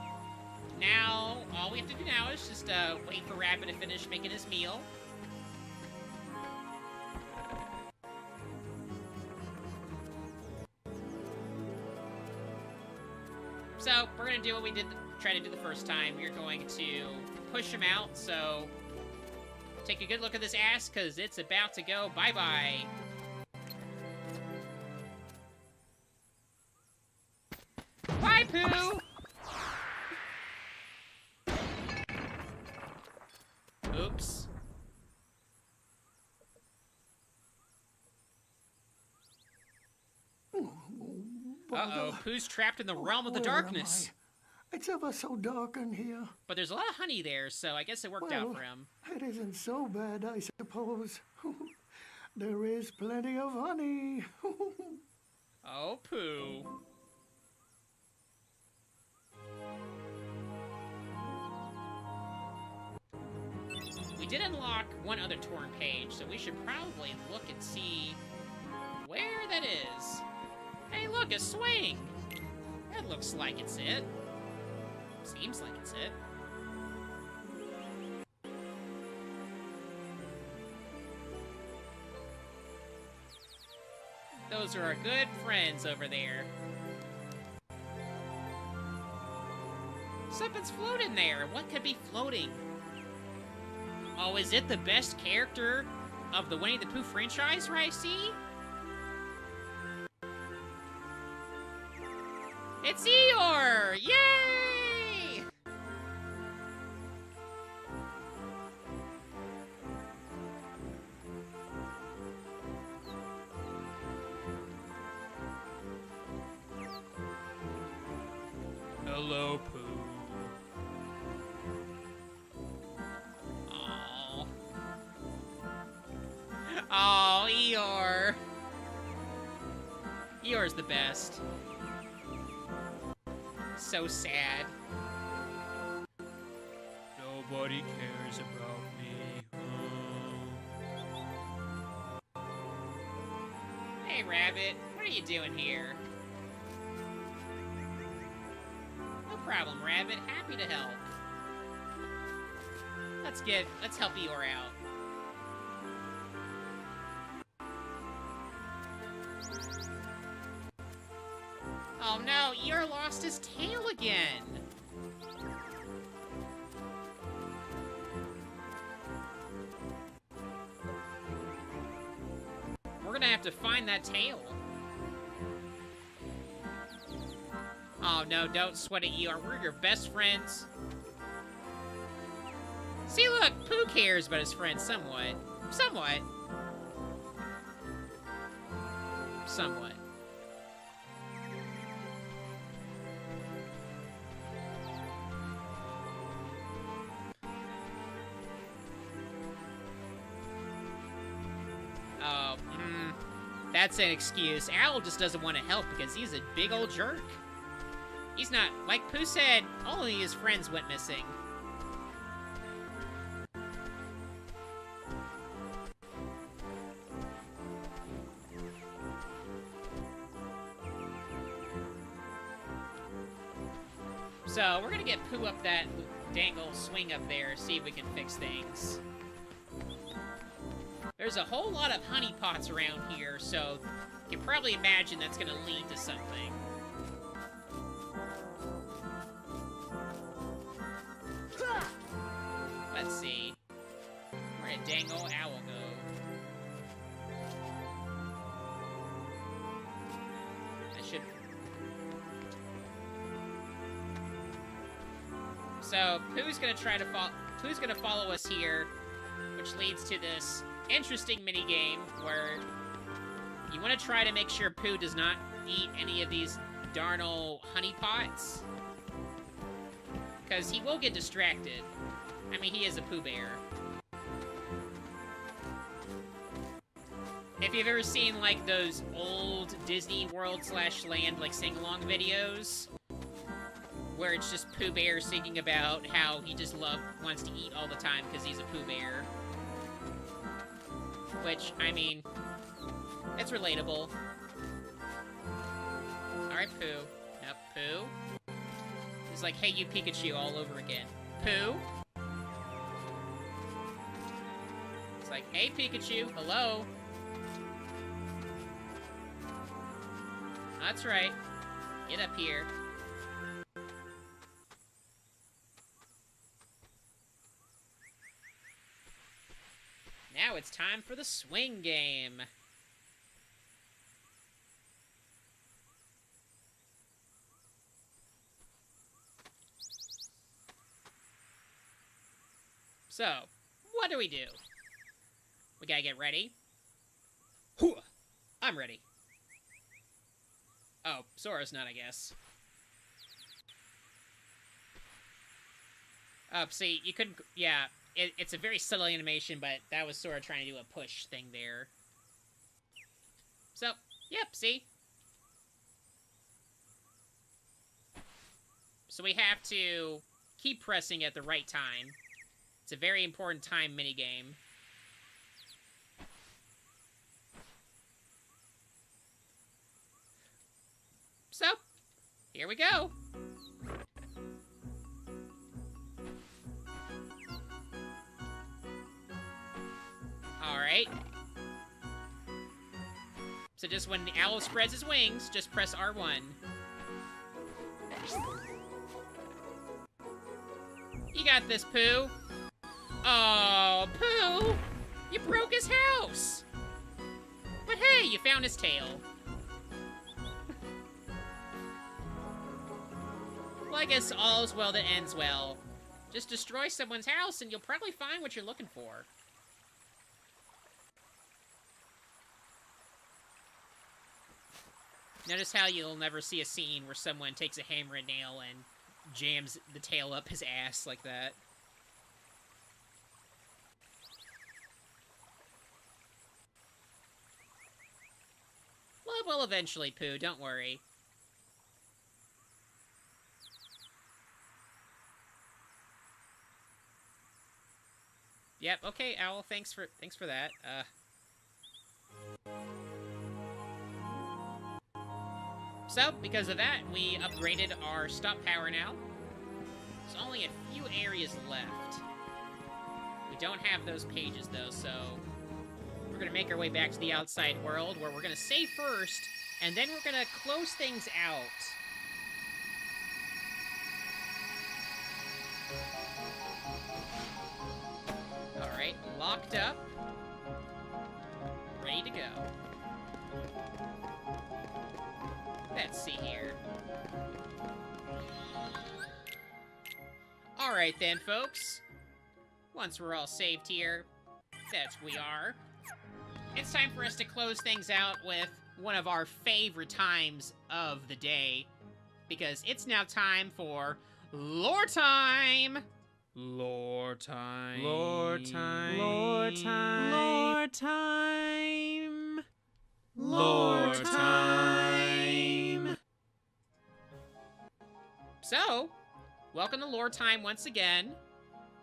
now, all we have to do now is just wait for Rabbit to finish making his meal. So, we're going to do what we try to do the first time. We're going to push him out, so take a good look at this ass, because it's about to go bye-bye. Bye, Pooh! Oops. Uh-oh, Pooh's trapped in the realm of the Where am darkness. I? It's ever so dark in here. But there's a lot of honey there, so I guess it worked out for him. It isn't so bad, I suppose. There is plenty of honey. Oh, Pooh. We did unlock one other torn page, so we should probably look and see where that is. Hey, look, a swing! That looks like it's it. Seems like it's it. Those are our good friends over there. Something's floating there. What could be floating? Oh, is it the best character of the Winnie the Pooh franchise, I see? It's Eeyore! Yay! Hello, Pooh. Aww. Oh, Eeyore. Eeyore's the best. So sad. Nobody cares about me. Hey, Rabbit. What are you doing here? No problem, Rabbit. Happy to help. Let's help Eeyore out. Oh no, Eeyore lost his tail again! We're gonna have to find that tail. Oh no, don't sweat it, Eeyore. We're your best friends. See, look, Pooh cares about his friends somewhat. Somewhat. Somewhat. Oh, that's an excuse. Owl just doesn't want to help because he's a big old jerk. He's not, like Pooh said, only his friends went missing. So, we're gonna get Pooh up that dangle swing up there, see if we can fix things. There's a whole lot of honey pots around here, so you can probably imagine that's gonna lead to something. Let's see. Where did Dangle Owl go? I should... So, Pooh's gonna try to follow us here, which leads to this interesting mini-game where you want to try to make sure Pooh does not eat any of these darnel honey pots, because he will get distracted. I mean, he is a Pooh Bear. If you've ever seen, like, those old Disney World / Land, like, sing-along videos, where it's just Pooh Bear singing about how he just wants to eat all the time because he's a Pooh Bear. Which, I mean, it's relatable. Alright, Pooh. Nope, Pooh. It's like, hey, you Pikachu all over again. Pooh? It's like, hey, Pikachu, hello? That's right. Get up here. Now it's time for the swing game. So, what do? We gotta get ready. I'm ready. Oh, Sora's not, I guess. Oh, see, you couldn't... Yeah, it's a very subtle animation, but that was Sora trying to do a push thing there. So, yep, see? So we have to keep pressing at the right time. It's a very important time minigame. So, here we go. Alright. So just when the owl spreads his wings, just press R1. You got this, Pooh. Oh, Pooh! You broke his house! But hey, you found his tail. Well, I guess all's well that ends well. Just destroy someone's house and you'll probably find what you're looking for. Notice how you'll never see a scene where someone takes a hammer and nail and jams the tail up his ass like that. Love will eventually, Pooh, don't worry. Yep, okay, Owl, thanks for that. So, because of that, we upgraded our stop power now. There's only a few areas left. We don't have those pages, though, so we're gonna make our way back to the outside world, where we're gonna save first, and then we're gonna close things out. Alright, locked up. Ready to go. Let's see here. Alright then, folks. Once we're all saved here, that we are, it's time for us to close things out with one of our favorite times of the day. Because it's now time for Lore Time! Lore time. Lore time. Lore time. Lore time. Lore time. So, welcome to Lore Time once again,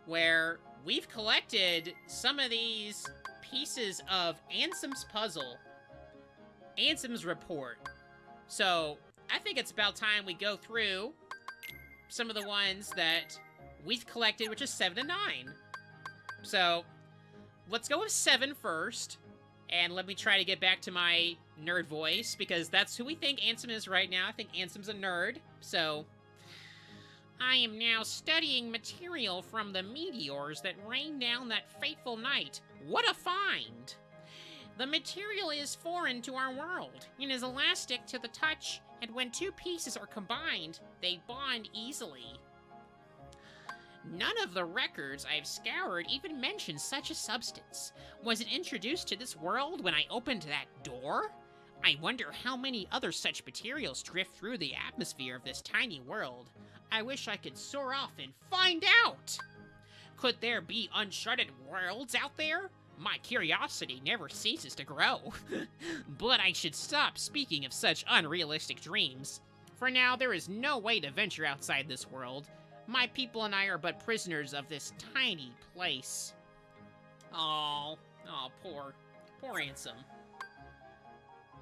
where we've collected some of these pieces of Ansem's puzzle, Ansem's report. So, I think it's about time we go through some of the ones that we've collected, which is 7 to 9. So, let's go with 7 first, and let me try to get back to my nerd voice, because that's who we think Ansem is right now. I think Ansem's a nerd, so... I am now studying material from the meteors that rained down that fateful night. What a find! The material is foreign to our world, and is elastic to the touch, and when two pieces are combined, they bond easily. None of the records I've scoured even mention such a substance. Was it introduced to this world when I opened that door? I wonder how many other such materials drift through the atmosphere of this tiny world. I wish I could soar off and find out! Could there be uncharted worlds out there? My curiosity never ceases to grow. But I should stop speaking of such unrealistic dreams. For now, there is no way to venture outside this world. My people and I are but prisoners of this tiny place. Oh, poor Ansem.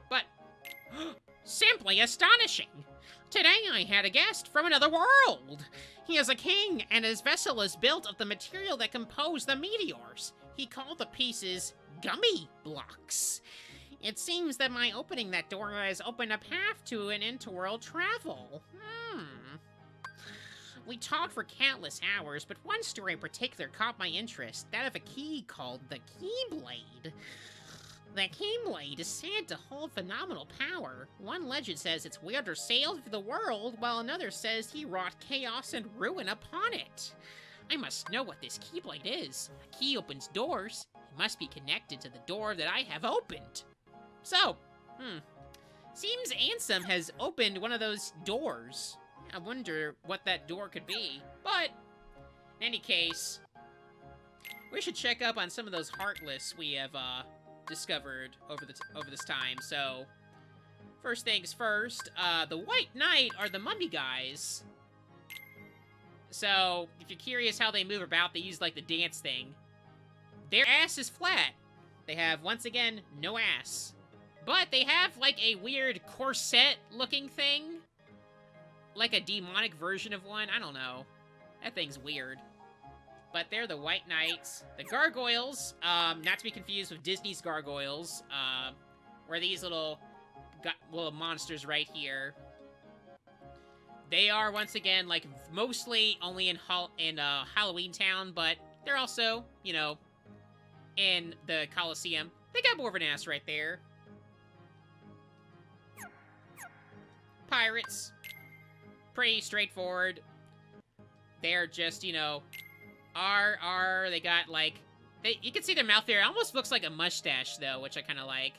But, simply astonishing! Today I had a guest from another world! He is a king, and his vessel is built of the material that compose the meteors. He called the pieces gummy blocks. It seems that my opening that door has opened a path to an interworld travel. We talked for countless hours, but one story in particular caught my interest, that of a key called the Keyblade. The Keyblade is said to hold phenomenal power. One legend says its wielder sailed through the world, while another says he wrought chaos and ruin upon it. I must know what this Keyblade is. A key opens doors. It must be connected to the door that I have opened. So, seems Ansem has opened one of those doors. I wonder what that door could be. But, in any case, we should check up on some of those Heartless we have, discovered over this time. So, first things first, the White Knight are the mummy guys. So, if you're curious how they move about, they use, like, the dance thing. Their ass is flat. They have, once again, no ass. But they have, like, a weird corset-looking thing. Like a demonic version of one. I don't know. That thing's weird. But they're the White Knights. The Gargoyles, not to be confused with Disney's Gargoyles, were these little monsters right here. They are, once again, like, mostly only in Halloween Town, but they're also, you know, in the Coliseum. They got more of an ass right there. Pirates. Pretty straightforward. They're just, you know, they got, like, you can see their mouth there. It almost looks like a mustache, though, which I kind of like.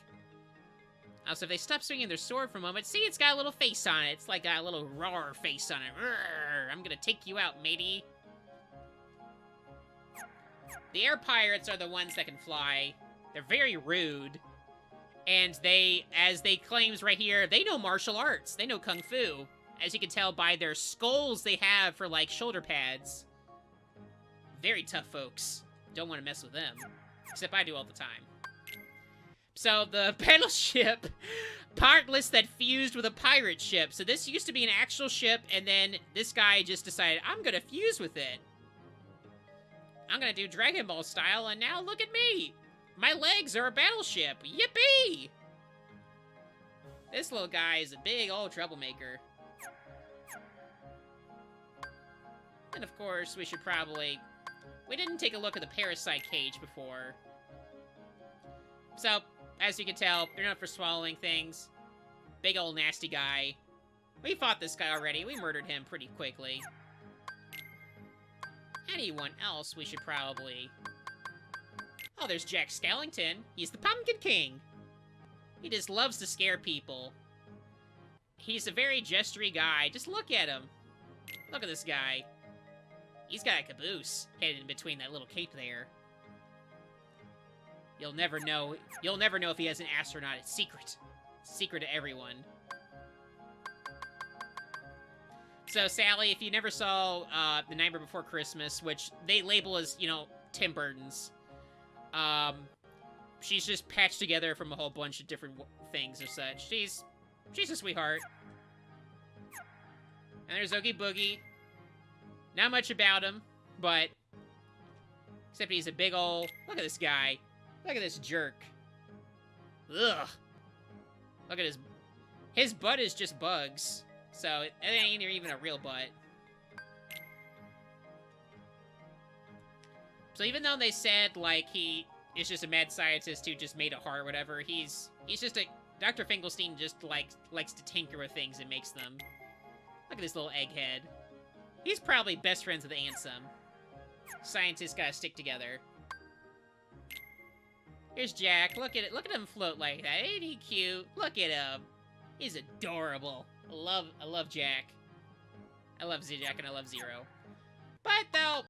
Also, if they stop swinging their sword for a moment, see, it's got a little face on it. It's like got a little roar face on it. Rrr, I'm gonna take you out, matey. The air pirates are the ones that can fly. They're very rude. And they, as they claims right here, they know martial arts. They know kung fu. As you can tell by their skulls they have for, like, shoulder pads. Very tough folks. Don't want to mess with them. Except I do all the time. So, the battleship, Heartless that fused with a pirate ship. So this used to be an actual ship, and then this guy just decided, I'm gonna fuse with it. I'm gonna do Dragon Ball style, and now look at me! My legs are a battleship! Yippee! This little guy is a big old troublemaker. And of course, we should probably... We didn't take a look at the parasite cage before. So, as you can tell, they're known for swallowing things. Big old nasty guy. We fought this guy already. We murdered him pretty quickly. anyone else we should probably... Oh, there's Jack Skellington. He's the Pumpkin King. He just loves to scare people. He's a very gestury guy. Just look at him. Look at this guy. He's got a caboose hidden in between that little cape there. You'll never know if he has an astronaut. It's secret. It's secret to everyone. So, Sally, if you never saw The Nightmare Before Christmas, which they label as, you know, Tim Burton's, she's just patched together from a whole bunch of different things or such. She's a sweetheart. And there's Oogie Boogie. Not much about him, but... Except he's a big ol'... Look at this guy. Look at this jerk. Ugh. Look at his... His butt is just bugs. So, it ain't even a real butt. So even though they said, like, he is just a mad scientist who just made a heart or whatever, he's just a... Dr. Finkelstein just, likes to tinker with things and makes them. Look at this little egghead. He's probably best friends with Ansem. Scientists gotta stick together. Here's Jack. Look at it. Look at him float like that. Ain't he cute? Look at him. He's adorable. I love Jack. I love Jack and I love Zero. But though,